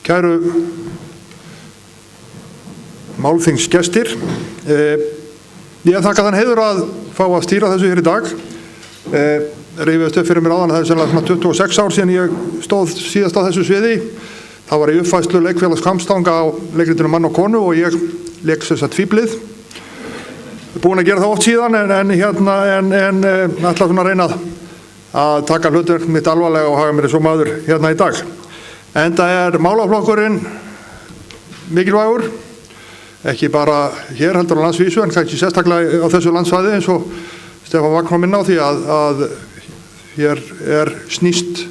Kæru málþingsgestir, ég þakka þann heiður að fá að stýra þessu hér í dag. Rifjaðist upp fyrir mér áðan að það er sennilega 26 ár síðan ég stóð síðast á þessu sviði. Það var í uppfærslu leikfélags Hvammstanga á leikritinu Mann og konu og ég leik þessa tvíblið. Búin að gera það oft síðan en ætla svona að reyna að taka hlutverk mitt alvarlega og haga mér svo maður hérna í dag. Enda málaflokkurinn mikilvægur, ekki bara hér heldur á landsvísu en kannski sérstaklega á þessu landsvæði eins og Stefán var kominn á því að hér snýst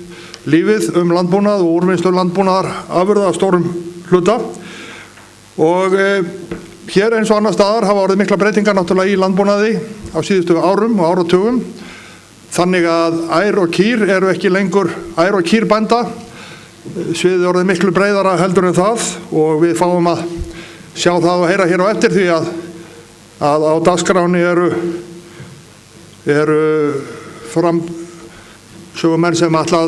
lífið landbúnað og úrvinnslu landbúnaðar afurða af stórum hluta og hér eins og annar staðar hafa orðið mikla breytingar náttúrulega í landbúnaði á síðustu árum og áratugum þannig að ær og kýr eru ekki lengur ær og kýrbænda sviðið orðið miklu breiðara heldur en það og við fáum að sjá það og heyra hér á eftir því að á dagskráni eru framsögumenn sem ætla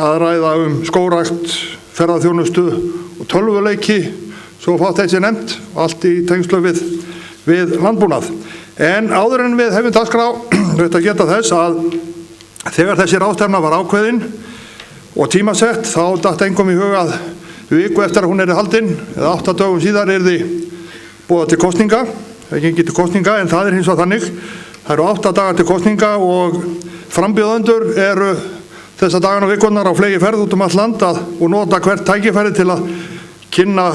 að ræða skógrækt, ferðaþjónustu og tölvuleiki, svo fátt eitt sé nefnt, allt í tengslu við landbúnað. En áður en við hefum dagskrá, rétt að geta þess að þegar þessi ráðstefna var ákveðin og tímasett, þá datt engum í hug að viku eftir að hún yrði haldin, eða 8 dögum síðar yrði boðað til kosninga, það gengið til kosninga, en það hins vegar þannig. Það eru 8 dagar til kosninga og frambjóðendur eru þessa dagana og vikurnar á flegi ferð út allt land og nota hvert tækifæri til að kynna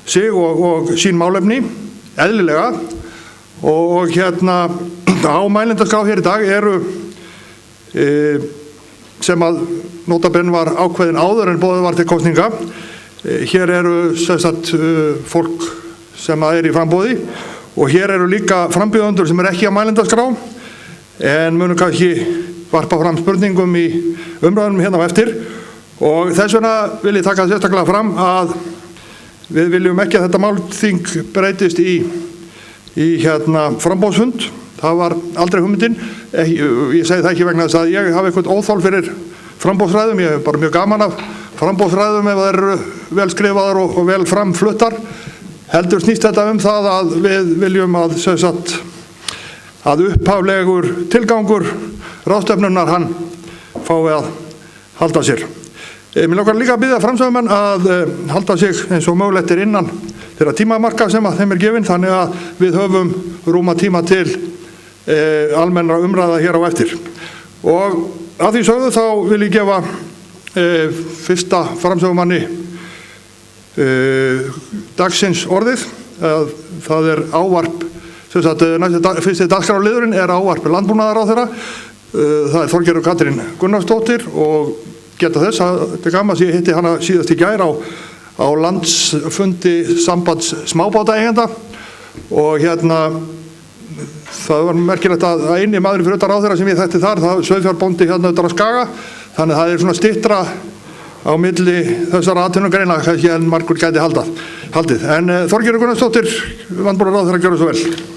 sig og sín málefni, eðlilega. Og á mælendaskrá hér í dag eru, sem að notabenn var ákveðin áður en boðið var til kosninga. Hér eru fólk sem í framboði og hér eru líka frambjóðendur sem ekki á mælendaskrá en munu kannski varpa fram spurningum í umræðunum hérna á eftir og þess vegna vil ég taka sérstaklega fram að við viljum ekki að þetta málþing breytist í framboðsfund. Það var aldrei hugmyndin. Ég segi það ekki vegna þess að ég hafi eitthvað óþol fyrir framboðsræðum. Ég hef bara mjög gaman af framboðsræðum ef það eru vel skrifaðar og vel framfluttar. Heldur snýst þetta það að við viljum að upphaflegur tilgangur ráðstefnunnar hann fái að halda sér. Mér langar líka að biðja framsögumenn að halda sig eins og mögulegt innan þeirra tímamarka sem að þeim gefin þannig að við höfum rúma tíma til almennra umræða hér á eftir. Og að því sögðu þá vil ég gefa fyrsta framsögumanni dagsins orðið. Það ávarp fyrsti dagskrárliðurinn ávarp landbúnaðarráðherra. Það Þorgerður Katrín Gunnarsdóttir og geta þess að þetta gaman að ég hitti hana síðast í gær á landsfundi sambands smábátaeigenda og það var merkilegt að eini maðurinn fyrir utan ráðherra sem ég þekkti þar, það sauðfjárbóndi utan á Skaga, þannig að það svona styttra á milli þessara atvinnugreina en margur gæti haldið. En Þorgerður Gunnarsdóttir, landbúnaðarráðherra, gjörðu svo vel.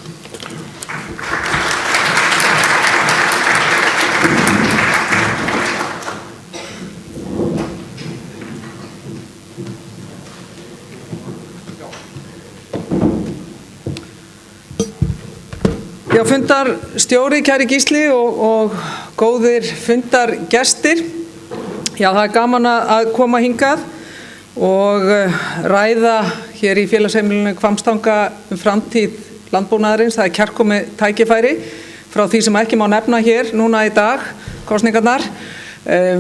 Já, fundarstjóri, kæri Gísli og góðir fundargestir. Já, það gaman að koma hingað og ræða hér í félagsheimilinu Hvammstanga framtíð landbúnaðarins. Það kærkomið tækifæri frá því sem ekki má nefna hér núna í dag, kosningarnar.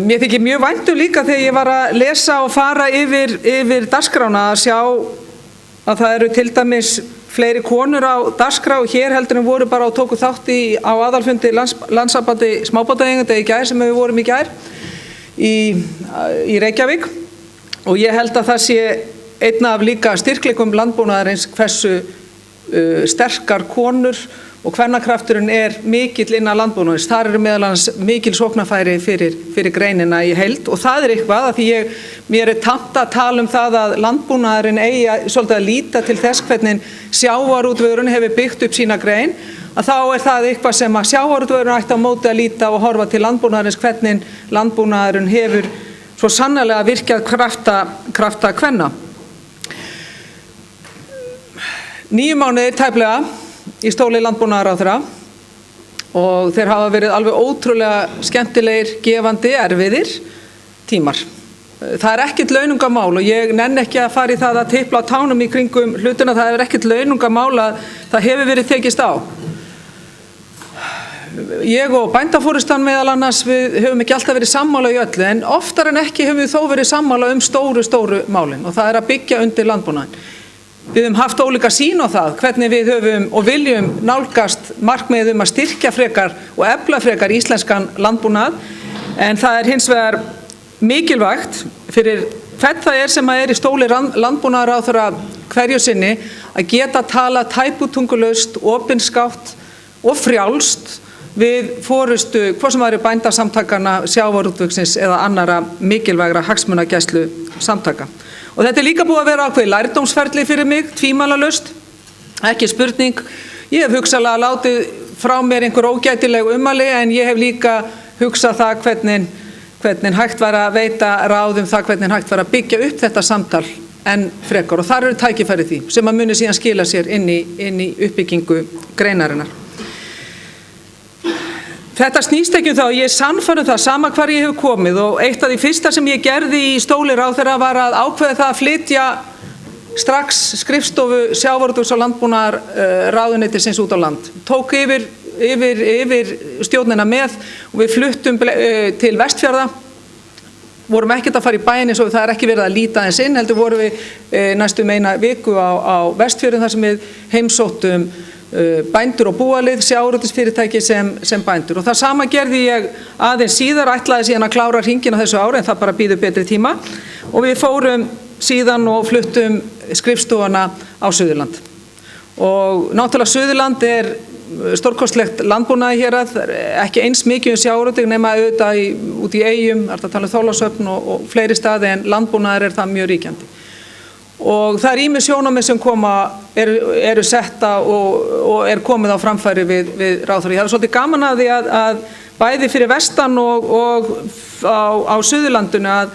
Mér þykir mjög vænt líka þegar ég var að lesa og fara yfir dagskrána að sjá að það eru til dæmis fleiri konur á dagskrá hér heldur en voru bara og tóku þátt á aðalfundi landssambandi smábátaeigenda í gær sem við vorum í gær í Reykjavík og ég held að það sé einn af líka styrkleikum landbúnaðarins hversu sterkar konur og kvennakrafturinn mikill innan landbúnaðarins. Þar eru meðal annars mikil sóknarfæri fyrir greinina í heild og það eitthvað að því mér tamt að tala það að landbúnaðurinn eigi svolítið að líta til þess hvernig sjávarútvegurinn hefur byggt upp sína grein að þá það eitthvað sem að sjávarútvegurinn ætti á móti að líta og horfa til landbúnaðarins hvernig landbúnaðurinn hefur svo sannarlega virkjað krafta kvenna. 9 mánuðir tæplega í stóli landbúnaðarráðherra og þeir hafa verið alveg ótrúlega skemmtilegir, gefandi, erfiðir tímar. Það er ekkert launungamál og ég nenni ekki að fara í það að tipla á tánum í kringum hlutina, það er ekkert launungamál að það hefur verið tekist á. Ég og bændaforystan meðal annars, við höfum ekki alltaf verið sammála í öllu, en oftar en ekki höfum við þó verið sammála stóru málin og það er að byggja undir landbúnaðinn. Við höfum haft ólíka sýn á það, hvernig við höfum og viljum nálgast markmiðið að styrkja frekar og efla frekar íslenskan landbúnað, en það er hins vegar mikilvægt fyrir hvern það er sem er í stóli landbúnaðarráðherra hverju sinni að geta tala tæputungulaust, opinskátt og frjálst við forystu, hvort sem það eru bændasamtakana, sjávarútvegsins eða annara mikilvægra hagsmunagæslu samtaka. Og þetta er líka búið að vera ákveðið lærdómsferli fyrir mig, tvímælalaust, ekki spurning. Ég hef hugsanlega látið frá mér einhver ógætileg ummæli, en ég hef líka hugsað það hvernig hægt var að veita ráð það, hvernig hægt var að byggja upp þetta samtal en frekar. Og þar eru tækifæri því sem að muni síðan skila sér inn í uppbyggingu greinarinnar. Þetta snýst ekki þá, ég er sannfærð það sama hvar ég hef komið og eitt af því fyrsta sem ég gerði í stóli ráðherra var að ákveða það að flytja strax skrifstofu sjávarútvegs- og landbúnaðarráðuneytisins út á land. Tók yfir stjórnina með og við fluttum til Vestfjarða, vorum ekkert að fara í bæinn eins og það er ekki verið að líta eins inn, heldur vorum við næstum eina viku á Vestfjörðum þar sem við heimsóttum bændur og búalið, sjávarútvegsfyrirtæki sem bændur. Og það sama gerði ég aðeins síðar, ætlaði síðan að klára hringinn á þessu ári, en það bara býður betri tíma. Og við fórum síðan og fluttum skrifstofuna á Suðurland. Og náttúrulega Suðurland er stórkostlegt landbúnaði hér að, ekki eins mikið sjávarútveg nema auðvitað út í eyjum, er það að tala um Þorlákshöfn og fleiri staði, en landbúnaðar er það mjög ríkjandi. Og það er ýmis sjónarmið sem eru setta og er komið á framfæri við ráðherra. Ég hafði svolítið gaman að því að bæði fyrir vestan og á Suðurlandinu að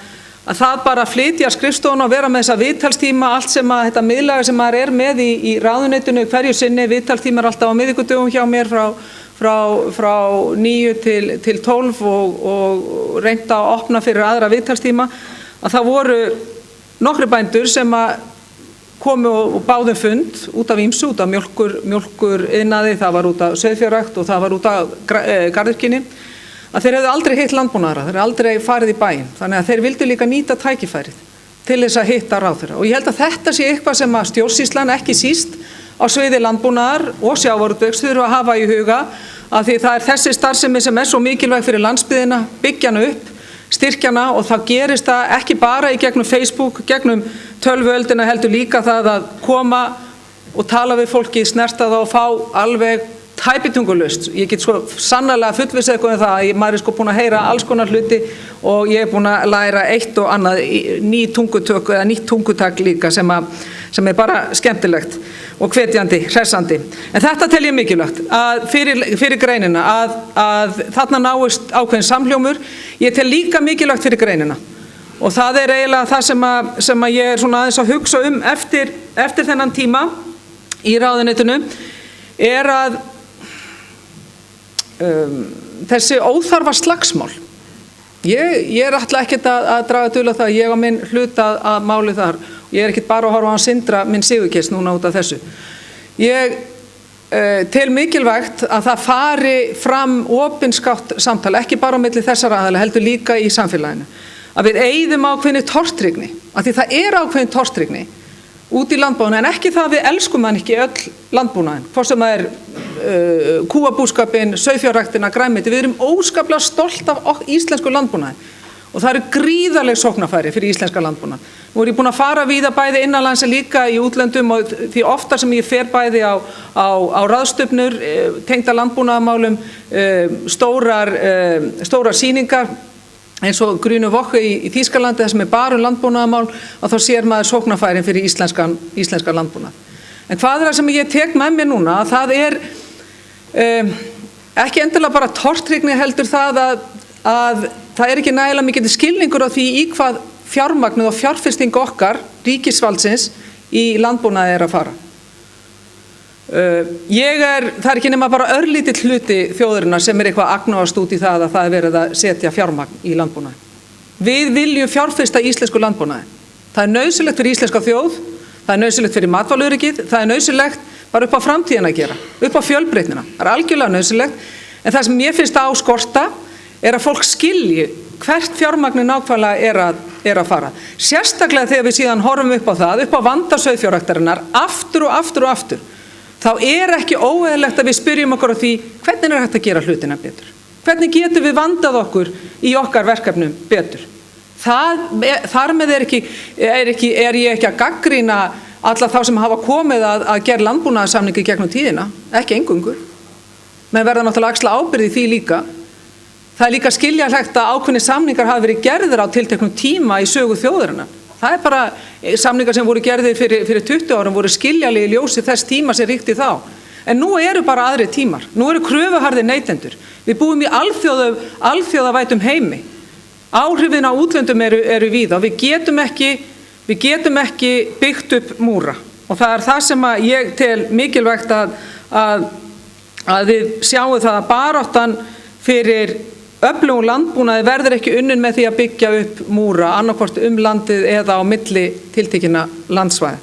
það bara flytja skrifstofuna og vera með þessa viðtalstíma, allt sem að þetta miðlæga sem maður er með í ráðuneytinu hverju sinni, viðtalstíma er alltaf á miðvikudögum hjá mér frá 9 til 12 og reynda að opna fyrir aðra viðtalstíma, að það voru nokkri bændur sem að komu og báðum fund út af ýmsu, út af mjólkur iðnaði, það var út af sauðfjárrækt og það var út af garðyrkjunni, að þeir hefðu aldrei hitt landbúnaðara, þeir hefðu aldrei farið í bæinn, þannig að þeir vildu líka nýta tækifærið til þess að hitta ráðherra. Og ég held að þetta sé eitthvað sem að stjórnsýslan ekki síst á sviði landbúnaðar og sjávarútvegs þurfa að hafa í huga, að því það er þessi starfsemi sem er svo mikilvæg fyrir landsbyggðina, byggja hana upp, styrkjana, og þá gerist það ekki bara í gegnum Facebook, gegnum tölvuöldina, heldur líka það að koma og tala við fólki, snerta það og fá alveg tæpitungulaust. Ég get svo sannarlega fullvissað eitthvað um það að maður er sko búin að heyra alls konar hluti og ég er búin að læra eitt og annað, ný tungutök eða nýtt tungutak líka sem er bara skemmtilegt og hvetjandi, hressandi. En þetta tel ég mikilvægt að fyrir greinina að þarna náist ákveðin samhljómur. Ég tel líka mikilvægt fyrir greinina og það er eiginlega það sem að ég er svona aðeins að hugsa um eftir þennan tíma í ráðuneytinu er að þessi óþarfa slagsmál. Ég er alltaf ekkert að draga dul á það, ég á minn hlut að máli þar. Ég er ekkert bara að horfa á Sindra minn sigurkist núna út af þessu. Ég tel mikilvægt að það fari fram opinskátt samtal, ekki bara á milli þessara aðila, heldur líka í samfélaginu. Að við eyðum ákveðinni tortryggni, af því það er ákveðin tortryggni út í landbúnaðinn, en ekki það að við elskum hann ekki öll landbúnaðinn, hvort sem það er kúabúskapinn, sauðfjárræktina, grænmeti. Við erum óskaplega stolt af íslensku landbúnaði og það eru gríðarleg sóknarfæri fyrir íslenska landbúnað. Nú er ég búin að fara víða bæði innanlands en líka í útlöndum og því oftar sem ég fer bæði á ráðstefnur, tengda landbúnaðarmálum, stórar sýningar, eins og Grüne Woche í Þýskalandi, þar sem er bara landbúnaðarmál, að þá sér maður sóknarfærin fyrir íslenskan landbúnað. En hvað er það sem ég tek með mér núna? Það er ekki endilega bara tortryggni, heldur það að það ekki nægilega mikið skilningur á því í hvað fjármagnið og fjárfesting okkar, ríkisvaldsins, í landbúnaði að fara. Það ekki nema bara örlítill hluti þjóðarinnar sem eitthvað agnúast út í það að það verið að setja fjármagn í landbúnaði. Við viljum fjárfesta í íslensku landbúnaði. Það nauðsynlegt fyrir íslenska þjóð, það nauðsynlegt fyrir matvælaöryggið, það nauðsynlegt bara upp á framtíðina að gera, upp á fjölbreytnina. Það algjörlega nauðsynlegt, en það sem mér finnst að skorta að fólk skilji hvert fjármagnin nákvæmlega að fara. Sérstaklega þegar við síðan horfum upp á það, upp á vanda sauðfjárræktarinnar, aftur og aftur og aftur, þá ekki óeðlilegt að við spyrjum okkur á því hvernig hægt að gera hlutina betur. Hvernig getum við vandað okkur í okkar verkefnum betur? Þar með er ég ekki að gagnrýna alla þá sem hafa komið að gera landbúnaðarsamningi gegnum tíðina, ekki eingöngu. Menn verða náttúrulega að axla ábyrgð í því líka. Það líka skiljanlegt að ákveðnir samningar hafa verið gerðir á tilteknum tíma í sögu þjóðarinnar. Það bara samningar sem voru gerðir fyrir 20 árum voru skiljanlega í ljósi þess tíma sem ríkti þá. En nú eru bara aðrir tímar. Nú eru kröfuharðir neytendur. Við búum í alþjóðavætum heimi. Áhrifin á útlöndum eru víða og við getum ekki byggt upp múra. Og það það sem ég tel mikilvægt að við sjáum það að baráttan fyrir öflugum landbúnaði verður ekki unnin með því að byggja upp múra annarkvort landið eða á milli tiltekinna landsvæða.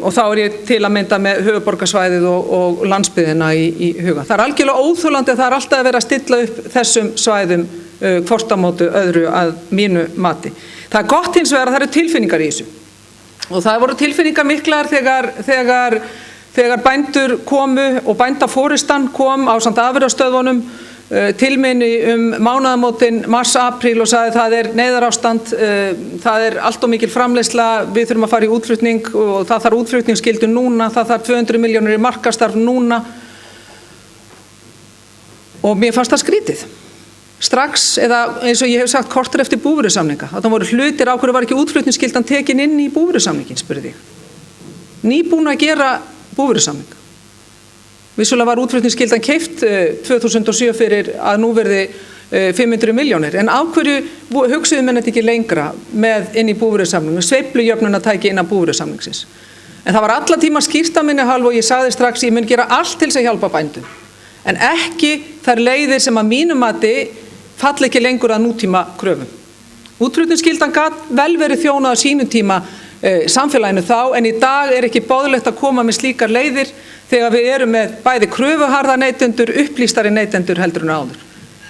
Og þá ég til að mynda með höfuðborgarsvæðið og landsbyggðina í huga. Það algjörlega óþolandi að það alltaf verið að stilla upp þessum svæðum hvort á móti öðru að mínu mati. Það gott hins vegar að það eru tilfinningar í þessu. Og það voru tilfinningar miklar þegar bændur komu og bændaforystan kom ásamt afurðastöðvunum til minni mánaðamótin mars-apríl og sagði það neyðarástand, það allt of mikil framleiðsla, við þurfum að fara í útflutning og það þarf útflutningsskyldu núna, það þarf 200 milljónir í markaðsstarf núna. Og mér fannst það skrítið. Strax, eða eins og ég hef sagt kortur eftir búvörusamninga, að það voru hlutir á hverju var ekki útflutningsskyldan tekin inn í búvörusamningin, spurði ég. Nýbúin að gera búvörusamning. Vissulega var útflutningsskyldan keypt 2007 fyrir að nú verði 500 milljónir. En af hverju hugsuðu menn þetta ekki lengra með inn í búvörusamningu, sveiflujöfnunartæki inn á búvörusamningsins. En það var alla tíma skýrt af minni hálfu og ég sagði strax ég mun gera allt til þess að hjálpa bændum. En ekki þær leiðir sem að mínum mati falli ekki lengur að nútíma kröfum. Útflutningsskyldan gat vel verið þjónað á sínum tíma samfélaginu þá, en í dag ekki boðlegt að koma með slíkar leiðir þegar við erum með bæði kröfuharða neytendur, upplýstari neytendur heldur en áður.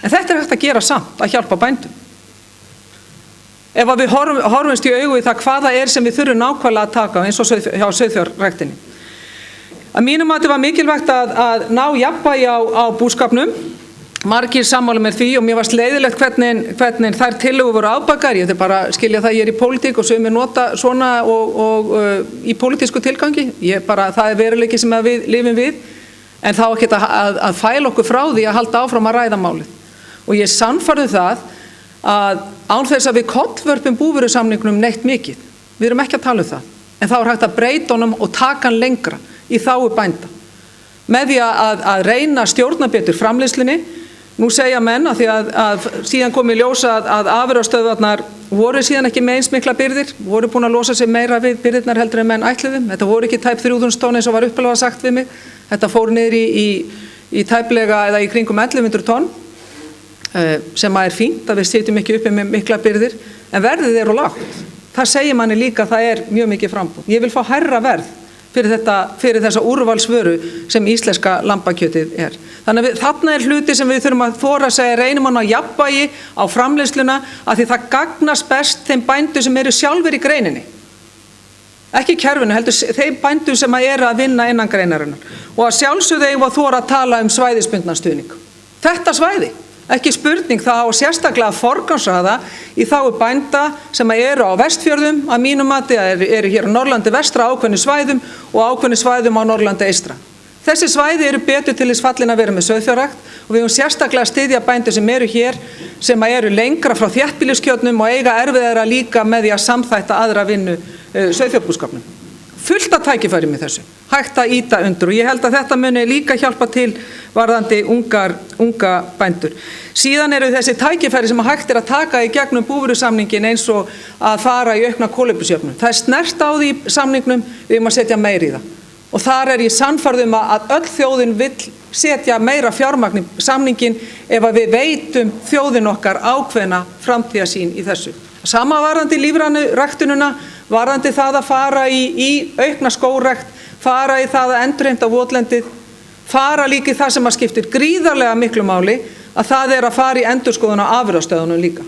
En þetta hægt að gera samt, að hjálpa bændum. Ef við horfumst í augu í það hvaða sem við þurfum nákvæmlega að taka eins og hjá sauðfjárræktinni. Að mínum mati var mikilvægt að ná jafnvægi á búskapnum. Margir sammála með því og mér varst leiðilegt hvernig þær tillögur voru afbakar. Ég bara skilja það ég í pólitík og sumir nota svona og í pólitísku tilgangi. Það veruleiki sem við lifum við, en þá ekki að fæla okkur frá því að halda áfram að ræða málið. Og ég sannfærði það að án þess að við kollvörpum búvörusamningnum neitt mikið. Við erum ekki að tala það. En þá hægt að breyta honum og taka hann lengra í þágu bænda. Með því að reyna að stjórna betur framleiðslunni. Nú segja menn að því að síðan kom í ljós að afurðastöðvarnar voru síðan ekki með eins mikla byrðir, voru búin að losa sig meira við byrðirnar heldur en menn ætluðum. Þetta voru ekki tæp 3000 tonn eins og var uppalega sagt við mig. Þetta fór niður í tæplega eða í kringum 1100 tonn, sem fínt að við sitjum ekki uppi með mikla byrðir, en verðið of lágt. Það segir manni líka að það mjög mikið framboð. Ég vil fá hærra verð fyrir þessa úrvalsvöru sem íslenska lambakjötið Þannig að þarna hluti sem við þurfum að þora að segja reynum hann á jafnvægi á framleiðsluna að því það gagnast best þeim bændum sem eru sjálfur í greininni. Ekki kerfinu, heldur þeim bændum sem eru að vinna innan greinarinnar. Og að sjálfsögðu eigum að þora að tala svæðisbundnan stuðning. Þetta svæði, ekki spurning, það á sérstaklega að forgangsraða í þágu bænda sem eru á Vestfjörðum, að mínum mati eru hér á Norrlandi vestra ákveðnum svæðum og ákveðnum svæðum á Norrlandi eystra. Þessi svæði eru betur til þess fallin að vera með sauðfjárrækt og við höfum sérstaklega að styðja bændur sem eru hér, sem eru lengra frá þéttbýliskjörnum og eiga erfiðara líka með því að samþætta aðra vinnu sauðfjárbúskapnum. Fullt af tækifærum í þessu. hægt að ýta undir og ég held að þetta muni líka hjálpa til varðandi unga bændur. Síðan eru þessi tækifæri sem hægt að taka í gegnum búvörusamningin eins og að fara í aukna kolefnisjöfnun. Það snert á því samningnum, við erum að setja meira í það. Og þar ég sannfærð að öll þjóðin vill setja meira fjármagn í samningin ef að við veitum þjóðin okkar ákveðna framtíðarsýn í þessu. Sama varðandi lífrænu ræktunina, varðandi það að fara í aukna skógrækt, fara í það að endurheimta votlendið, fara líka í það sem að skiptir gríðarlega miklu máli, að það að fara í endurskoðun á afurðastöðunum líka.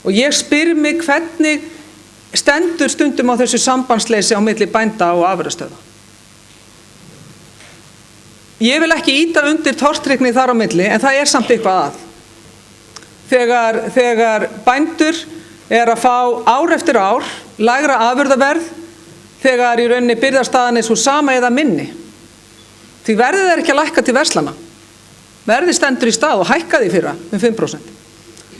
Og ég spyr mig hvernig stendur stundum á þessu sambandsleysi á milli bænda og afurðastöða. Ég vil ekki ýta undir tortryggni þar á milli, en það samt eitthvað að. Þegar bændur að fá ár eftir ár lægra afurðaverð, þegar í rauninni birgðastaðan svo sama eða minni. Því verðið ekki að lækka til verslana. Verðið stendur í stað og hækkaði í fyrra 5%.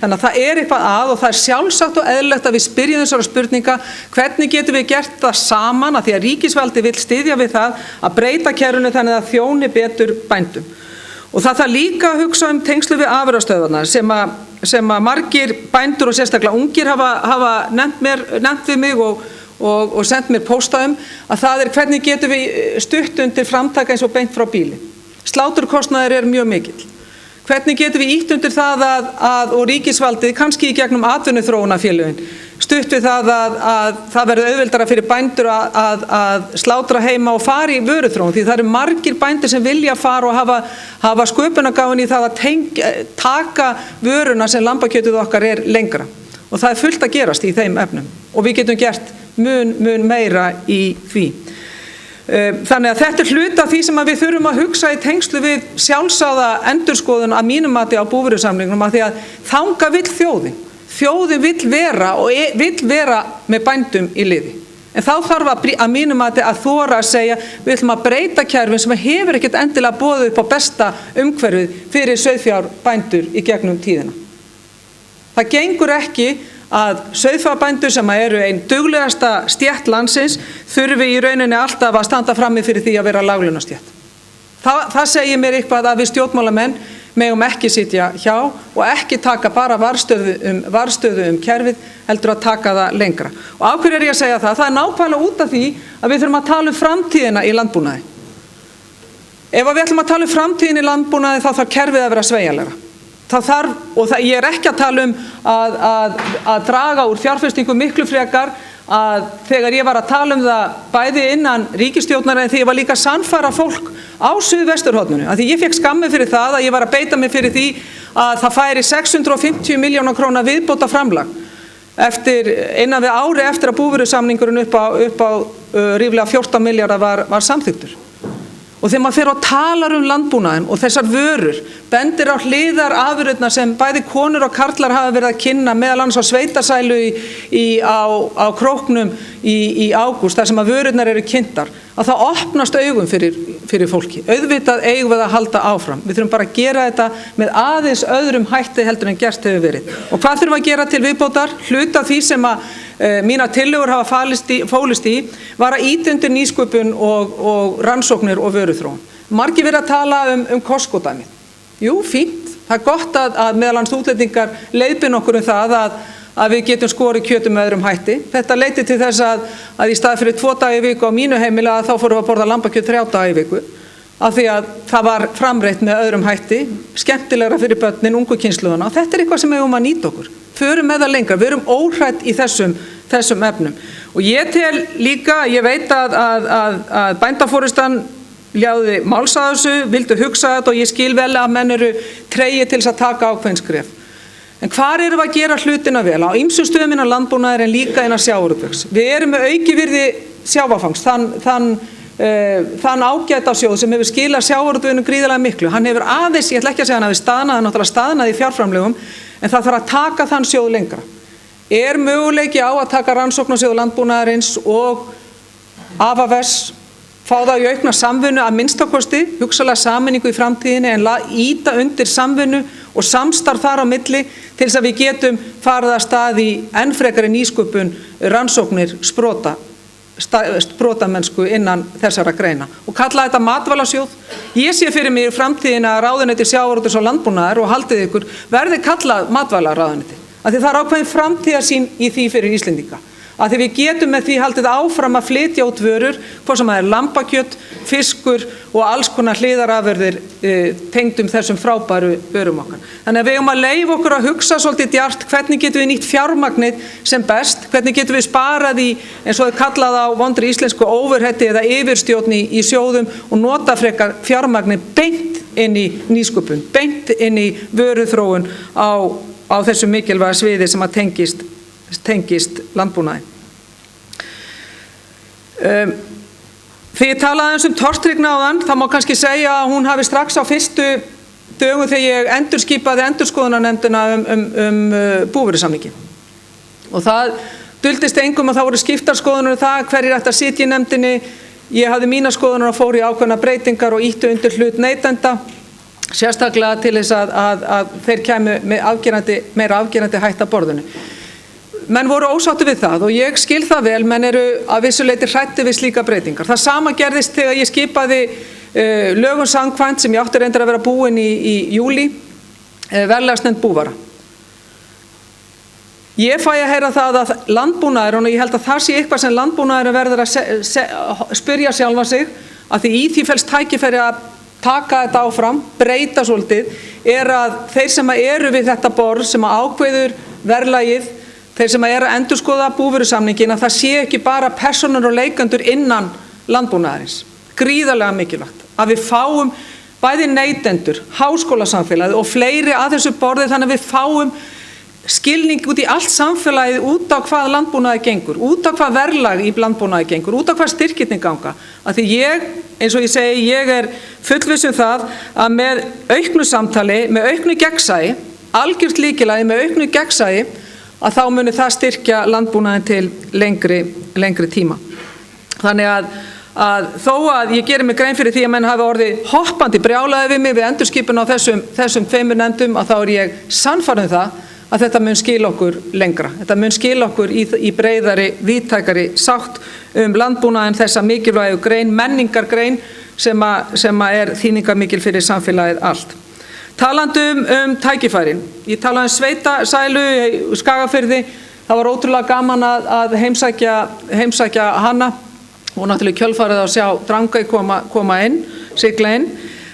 Þannig að það eitthvað að og það sjálfsagt og eðlilegt að við spyrjum þessara spurninga hvernig getum við gert það saman að því að ríkisvaldi vill styðja við það að breyta kerfinu þannig að þjóni betur bændum. Og það líka að hugsa tengslu við afurðastöðvarnar sem að margir bændur og sérstaklega ungir hafa nefnt við mig og sendt mér pósta að það hvernig getum við stutt undir framtaka eins og beint frá bíli. Sláturkostnaður mjög mikill. Hvernig getum við ýtt undir það og ríkisvaldið kannski í gegnum atvinnuþróunarfélögin stutt við það að það verður auðveldara fyrir bændur að slátra heima og fara í vöruþróun því það margir bændur sem vilja fara og hafa sköpunargáfuna í það að taka vöruna sem lambakjötið okkar lengra og það fullt að gerast í þeim efnum og við getum gert mun meira í því. Þannig að þetta hluti af því sem við þurfum að hugsa í tengslu við sjálfsagða endurskoðun að mínum mati á búvörusamningnum að því að þanga vill þjóðin vill vera og vill vera með bændum í liði. En þá þarf að mínum mati að þora að segja við ætlum að breyta kerfin sem hefur ekkert endilega boðið upp á besta umhverfið fyrir sauðfjárbændur í gegnum tíðina. Það gengur ekki að sauðfjárbændur sem ein duglegasta stétt landsins þurfi í rauninni alltaf að standa frammi fyrir því að vera láglaunastétt. Það segir mér eitthvað að við stjórnmálamenn megum ekki sitja hjá og ekki taka bara varðstöðu kerfið heldur að taka það lengra. Og af hverju ég að segja það? Það nákvæmlega út af því að við þurfum að tala framtíðina í landbúnaði. Ef við ætlum að tala framtíðin í landbúnaði þá þarf kerfið að vera sveigjanlegra. Ég ekki að tala að draga úr fjárfestingu miklu frekar að þegar ég var að tala það bæði innan ríkisstjórnar en því ég var líka að sannfæra fólk á Suðvesturhorninu að því ég fekk skammi fyrir það að ég var að beita mig fyrir því að það færi 650 milljóna króna viðbóta framlag innan við ári eftir að búvörusamningurinn upp á ríflega 14 milljarða var samþykktur. Og þegar maður fer og talar landbúnaðinn og þessar vörur, bendir á hliðar afurðirnar sem bæði konur og karlar hafa verið að kynna meðal annars á sveitasælu á Króknum í ágúst, þar sem að vörurnar eru kynntar, að það opnast augum fyrir fólki. Auðvitað eigum við að halda áfram. Við þurfum bara að gera þetta með aðeins öðrum hætti heldur en gert hefur verið. Og hvað þurfum að gera til viðbótar? Hluta því sem að mínar tillögur hafa fólist í var að ýta undir nýsköpun og rannsóknir og vöruþróun. Margir verið að tala Costco-dæmið. Jú, fínt. Það gott að meðal annars útlendingar leiðbeina okkur það að við getum skorið kjötum með öðrum hætti. Þetta leiddi til þess að í stað fyrir 2 daga í viku á mínu heimili að þá fórum við að borða lambakjöt 3 daga í viku. Af því að það var framreitt með öðrum hætti, skemmtilegra fyrir börnin, ungu kynslóðana. Og þetta eitthvað sem við eigum að nýta okkur. Förum með það lengra, við erum óhrædd í þessum efnum. Og ég tel líka, ég veit að bændaforystan ljáði máls að þessu, vildu hugsa þetta og ég skil vel að menn eru tregir til þess að taka ákveðin skref. En hvar erum við að gera hlutina vel? Á ýmsum stöðum innan landbúnaðar en líka innan sjávarútvegs. Við erum með aukivirði sjávarfangs, þann ágæta sjóð sem hefur skilað sjávarútveginu gríðarlega miklu. Hann hefur aðeins, ég ætla ekki að segja hann hafi náttúrulega staðnað í fjárframlögum, en það þarf að taka þann sjóð lengra. Möguleiki á að taka rannsóknarsjóð landbúnaðarins og AFAVES, fá það í aukna samvinnu að minnstakosti, hugsanlega sameiningu í framtíðinni en ýta undir samvinnu og samstarf þar á milli til þess að við getum farið að stað í enn frekari nýsköpun, rannsóknir, sprota sprotamennsku innan þessara greina og kalla þetta matvælasjóð. Ég sé fyrir mig í framtíðina að ráðuneyti sjávarútvegs og landbúnaðar og haldið ykkur verði kallað matvælaráðuneyti. Af því það er ákveðin framtíðarsýn í því fyrir Íslendinga. Af því við getum með því haldið áfram að flytja út vörur, hvort sem það er lambakjöt, fiskur og alls konar hliðarafurðir tengdum þessum frábæru vörum okkar. Þannig að við eigum að leyfa okkur að hugsa svolítið djarft hvernig getum við nýtt fjármagnið sem best, hvernig getum við sparað í, eins og það kallað á vondri íslensku overheadi eða yfirstjórn í sjóðum og nota frekar fjármagnið beint inn í nýsköpun, beint inn í vöruþróun á þessu mikilvæga sviði sem að tengist landbúnaði. Þegar ég talaði um tortryggni áðan, þá má kannski segja að hún hafi strax á fyrstu dögum þegar ég endurskipaði endurskoðunarnefndina búvörusamninginn. Og það duldist engum að það voru skiptar skoðanir það hverjir ættu að sitja í nefndinni. Ég hafði mína skoðanir og fór í ákveðna breytingar og ýttu undir hlut neytenda, sérstaklega til þess að þeir kæmu með meira afgerandi hætta borðinu. Menn voru ósáttir við það og ég skil það vel, menn eru að vissu leyti hræddir við slíka breytingar. Það sama gerðist þegar ég skipaði lögum samkvæmt sem ég átti reyndar að vera búin í júlí, verðlagsnefnd búvara. Ég fæ að heyra það að landbúnaður, og ég held að það sé eitthvað sem landbúnaður verður að spyrja sjálfa sig, að því í því felst tækifæri að taka þetta áfram, breyta svolítið, er að þeir sem eru við þetta borð, sem ákveður verðlagið, þeir sem eru að endurskoða búvörusamningin, að það sé ekki bara personur og leikendur innan landbúnaðarins. Gríðarlega mikilvægt að við fáum bæði neytendur, háskólasamfélagið og fleiri að þessu borði þannig að við fáum skilning út í allt samfélagið út á hvað landbúnaði gengur, út á hvað verðlag í landbúnaði gengur, út á hvað styrkirnir ganga. Af því ég, eins og ég segi, ég er fullviss það að með auknu samtali, með auknu gegnsæi, algjört lykilagi með auknu gegnsæi, að þá muni það styrkja landbúnaðin til lengri tíma. Þannig að þó að ég geri mig grein fyrir því að menn hafi orðið hoppandi brjálaði við mig við endurskipun á þessum tveimur nefndum, að þá er ég sannfærð það að þetta mun skila okkur lengra. Þetta mun skila okkur í breiðari, víðtækari sátt landbúnaðin, þessa mikilvægu grein, menningargrein sem er þýðingarmikil fyrir samfélagið allt. Talandi tækifærin, ég talaði sveitasælu í Skagafirði, það var ótrúlega gaman að heimsækja hana og náttúrulega kjölfarið að sjá Drangey koma inn, sigla inn.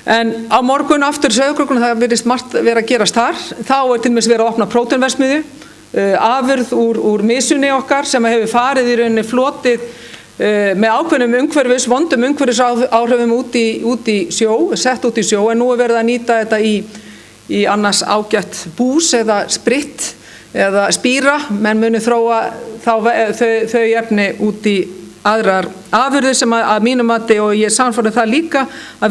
En á morgun aftur í Sauðárkróknum, það virðist margt vera að gerast þar, þá er til dæmis verið að opna próteinverksmiðju, afurð úr misunni okkar sem hefur farið í rauninni flotið með ákveðnum vondum umhverfisáhrifum út í sjó, sett út í sjó, en nú er verið að nýta þetta í annars ágætt bús eða spritt eða spýra, menn muni þróa þau efni út í aðrar afurðir sem að mínum mati, og ég sannfærður það líka, að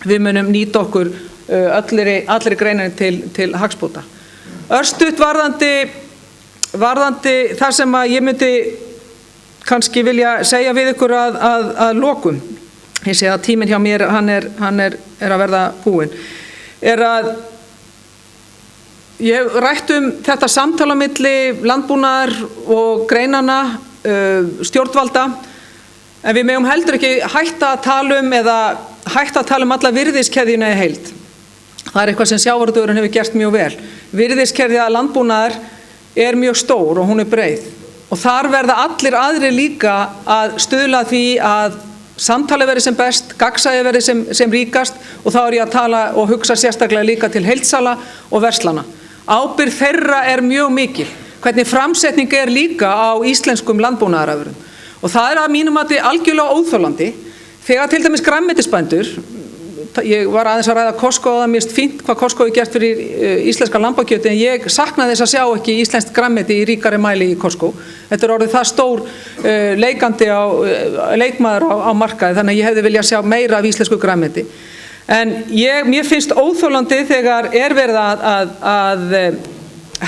við munum nýta okkur allri greininni til hagsbóta. Örstutt varðandi það sem að ég myndi kannski vilja segja við ykkur að lokum, ég sé að tíminn hjá mér hann er að verða búinn, er að ég rætt þetta samtala milli landbúnaðar og greinana, stjórnvalda, en við megum heldur ekki hætta að tala alla virðiskeðjuna í heild. Það er eitthvað sem sjávarútvegurinn hefur gert mjög vel. Virðiskeðja landbúnaðar er mjög stór og hún er breið. Og þar verða allir aðrir líka að stuðla því að samtali verði sem best, gagnsæi verði sem ríkast, og þá er ég að tala og hugsa sérstaklega líka til heildsala og verslana. Ábyrgð þeirra er mjög mikil, hvernig framsetning er líka á íslenskum landbúnaðarafurðum. Og það er að mínum mati algjörlega óþolandi þegar til dæmis grænmetisbændur, ég var aðeins að ræða Costco og það mér finnst fínt hvað Costco er gert fyrir íslenska lambakjöti, en ég sakna þess að sjá ekki íslenskt grænmeti í ríkari mæli í Costco. Þetta er orðið það stór leikmaður á markaði, þannig að ég hefði viljað sjá meira af íslensku grænmeti. En mér finnst óþolandi þegar er verið að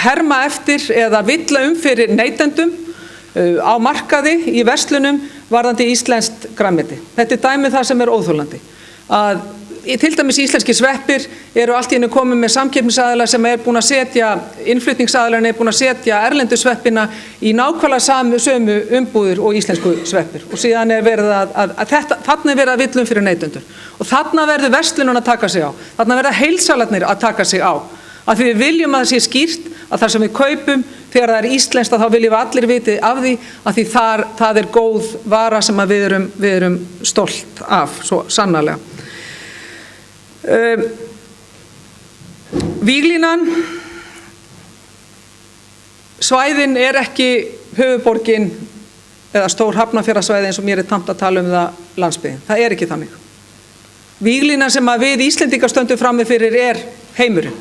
herma eftir eða villa fyrir neytendum á markaði í verslunum varðandi íslenskt grænmeti. Þetta er dæmið það sem er óþolandi. Að til dæmis íslenski sveppir eru allt í einu komið með samkeppnisaðila sem búin að setja, innflutningsaðilarnir búin að setja erlendu sveppina í nákvæmlega sömu umbúðir og íslensku sveppir. Og síðan verið þarna verið að villum fyrir neytendur. Og þarna verður verslunum að taka sig á. Þarna verða heilsalarnir að taka sig á. Af því við viljum að það sé skýrt að það sem við kaupum, þegar það íslenskt, þá viljum við allir viti af því, að því það góð vara sem við erum stolt af, svo sannarlega. Víglínan, svæðin ekki höfuðborgin eða stór Hafnarfjarðarsvæði eins og mér tamt að tala það landsbyggðin. Það ekki þannig. Víglínan sem við Íslendingar stöndum frammi fyrir heimurinn.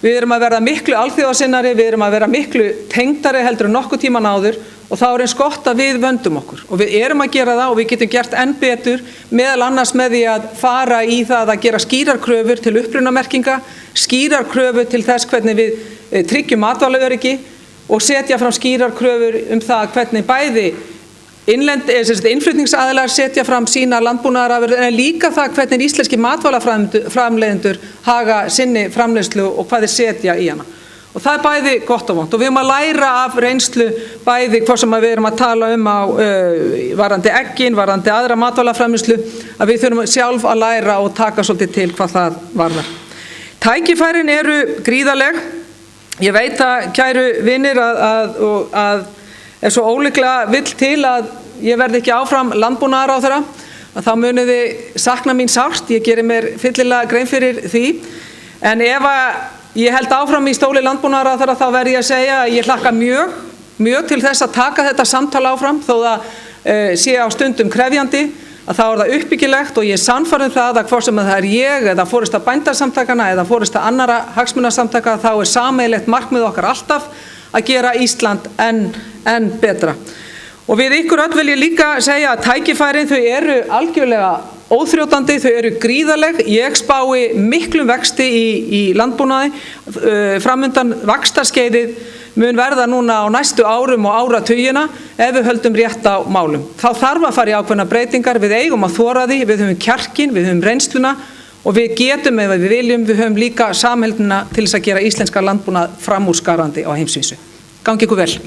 Við erum að verða miklu alþjóðasinnari, við erum að vera miklu tengdari heldur en nokkuð tíman áður og þá eins gott að við vöndum okkur. Og við erum að gera það og við getum gert enn betur, meðal annars með því að fara í það að gera skýrar kröfur til upprunamerkinga, skýrar kröfur til þess hvernig við tryggjum matvælaöryggi og setja fram skýrar kröfur það hvernig bæði innflutningsaðilar setja fram sína landbúnaðarafurðir en líka það hvernig íslenski matvælaframleiðendur haga sinni framleiðslu og hvað þeir setja í hana. Og það bæði gott og vont og við erum að læra af reynslu bæði hvað sem við erum að tala á varðandi eggin, varðandi aðra matvælaframleiðslu, að við þurfum sjálf að læra og taka svolítið til hvað það varðar. Tækifærin eru gríðarleg. Ég veit að kæru vinir að ef svo ólíklega vill til að ég verði ekki áfram landbúnaðarráðherra, að þá munið þið sakna mín sárt, ég geri mér fyllilega grein fyrir því, en ef ég held áfram í stóli landbúnaðarráðherra þá verð ég að segja að ég hlakka mjög til þess að taka þetta samtal áfram, þó það sé á stundum krefjandi, að þá það uppbyggilegt og ég sannfærður það að hvort sem það ég eða forysta bændarsamtakana eða forysta annara hagsmunasamtaka þá sameiginlegt markmið okkar alltaf að gera Ísland enn betra. Og við ykkur öll vil ég líka segja að tækifærin þau eru algjörlega óþrjótandi, þau eru gríðarleg. Ég spái miklum vexti í landbúnaði, framundan vaxtarskeiðið mun verða núna á næstu árum og áratugina ef við höldum rétt á málum. Þá þarf að fara í ákveðna breytingar, við eigum að þora því, við höfum kjarkinn, við höfum reynsluna og við getum ef við viljum, við höfum líka samheldnina til þess að gera íslenska landbúnað framúrskarandi á heimsvísu. Gangi ykkur vel.